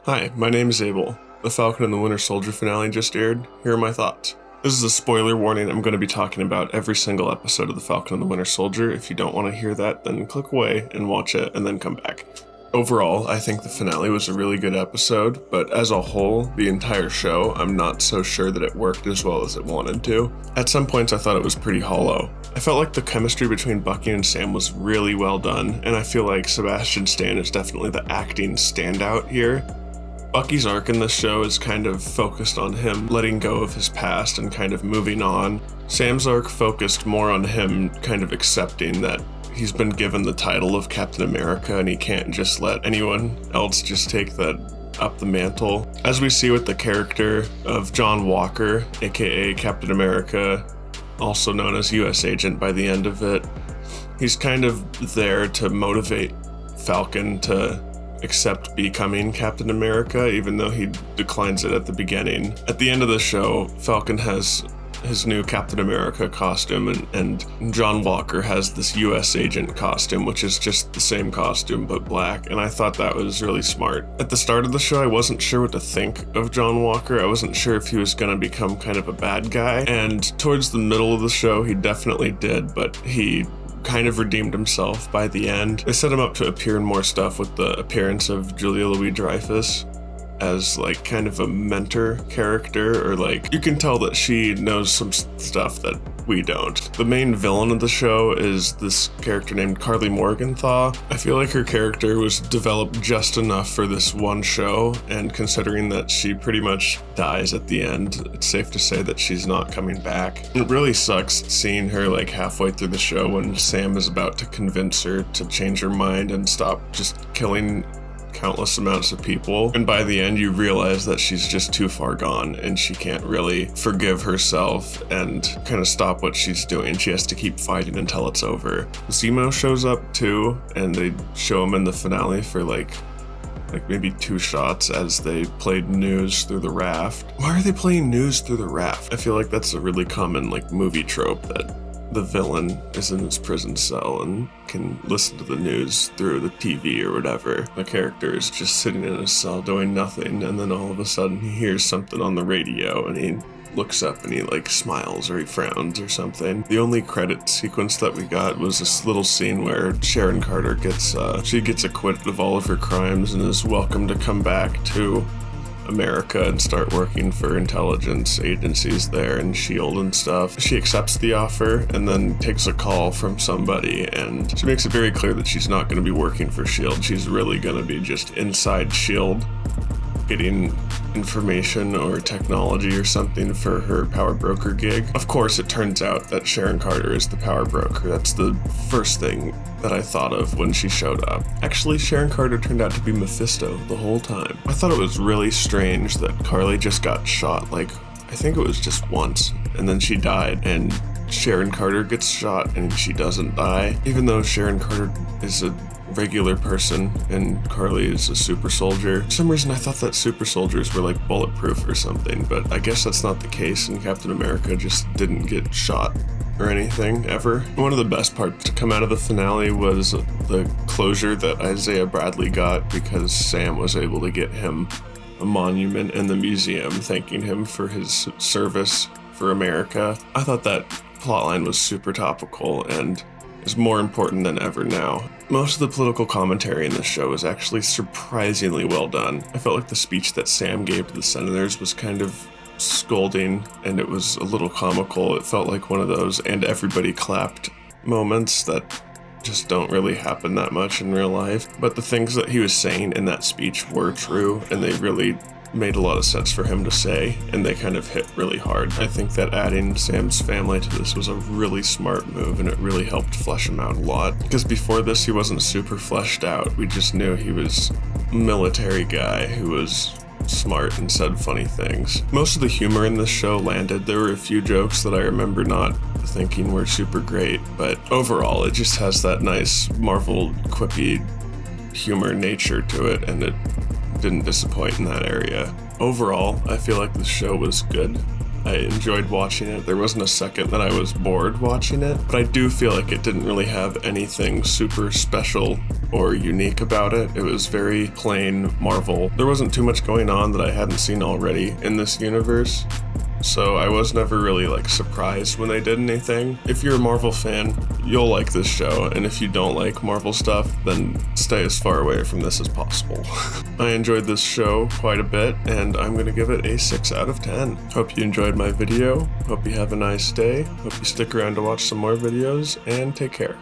Hi, my name is Abel. The Falcon and the Winter Soldier finale just aired. Here are my thoughts. This is a spoiler warning. I'm going to be talking about every single episode of The Falcon and the Winter Soldier. If you don't want to hear that, then click away and watch it and then come back. Overall, I think the finale was a really good episode, but as a whole, the entire show, I'm not so sure that it worked as well as it wanted to. At some points, I thought it was pretty hollow. I felt like the chemistry between Bucky and Sam was really well done, and I feel like Sebastian Stan is definitely the acting standout here. Bucky's arc in this show is kind of focused on him letting go of his past and kind of moving on. Sam's arc focused more on him kind of accepting that he's been given the title of Captain America and he can't just let anyone else just take that up the mantle. As we see with the character of John Walker, aka Captain America, also known as US Agent by the end of it, he's kind of there to motivate Falcon to accept becoming Captain America, even though he declines it at the beginning. At the end of the show, Falcon has his new Captain America costume, and John Walker has this US Agent costume, which is just the same costume but black, and I thought that was really smart. At the start of the show, I wasn't sure what to think of John Walker. I wasn't sure if he was going to become kind of a bad guy, and towards the middle of the show, he definitely did, but he kind of redeemed himself by the end. They set him up to appear in more stuff with the appearance of Julia Louis-Dreyfus as like kind of a mentor character, or like you can tell that she knows some stuff that we don't. The main villain of the show is this character named Carly Morgenthau. I feel like her character was developed just enough for this one show, and considering that she pretty much dies at the end, it's safe to say that she's not coming back. It really sucks seeing her like halfway through the show when Sam is about to convince her to change her mind and stop just killing countless amounts of people, and by the end you realize that she's just too far gone and she can't really forgive herself and kind of stop what she's doing. She has to keep fighting until it's over. Zemo shows up too, and they show him in the finale for like maybe 2 shots as they played news through the raft. Why are they playing news through the raft? I feel like that's a really common like movie trope, that the villain is in his prison cell and can listen to the news through the TV or whatever. The character is just sitting in his cell doing nothing, and then all of a sudden he hears something on the radio and he looks up and he like smiles or he frowns or something. The only credit sequence that we got was this little scene where Sharon Carter gets acquitted of all of her crimes and is welcome to come back to America and start working for intelligence agencies there and S.H.I.E.L.D. and stuff. She accepts the offer and then takes a call from somebody, and she makes it very clear that she's not going to be working for S.H.I.E.L.D. She's really going to be just inside S.H.I.E.L.D. getting information or technology or something for her power broker gig. Of course, it turns out that Sharon Carter is the power broker. That's the first thing that I thought of when she showed up. Actually, Sharon Carter turned out to be Mephisto the whole time. I thought it was really strange that Carly just got shot, like, I think it was just once, and then she died, and Sharon Carter gets shot and she doesn't die, even though Sharon Carter is a regular person and Carly is a super soldier. For some reason I thought that super soldiers were like bulletproof or something, but I guess that's not the case, and Captain America just didn't get shot or anything ever. One of the best parts to come out of the finale was the closure that Isaiah Bradley got, because Sam was able to get him a monument in the museum thanking him for his service for America. I thought that plotline was super topical and is more important than ever now. Most of the political commentary in this show is actually surprisingly well done. I felt like the speech that Sam gave to the senators was kind of scolding, and it was a little comical. It felt like one of those and everybody clapped moments that just don't really happen that much in real life. But the things that he was saying in that speech were true, and they really made a lot of sense for him to say, and they kind of hit really hard. I think that adding Sam's family to this was a really smart move, and it really helped flesh him out a lot. Because before this, he wasn't super fleshed out. We just knew he was a military guy who was smart and said funny things. Most of the humor in this show landed. There were a few jokes that I remember not thinking were super great, but overall it just has that nice Marvel quippy humor nature to it, and it didn't disappoint in that area. Overall, I feel like the show was good. I enjoyed watching it. There wasn't a second that I was bored watching it, but I do feel like it didn't really have anything super special or unique about it. It was very plain Marvel. There wasn't too much going on that I hadn't seen already in this universe. So I was never really like surprised when they did anything. If you're a Marvel fan, you'll like this show, and if you don't like Marvel stuff, then stay as far away from this as possible. I enjoyed this show quite a bit, and I'm gonna give it a 6 out of 10. Hope you enjoyed my video, hope you have a nice day, hope you stick around to watch some more videos, and take care.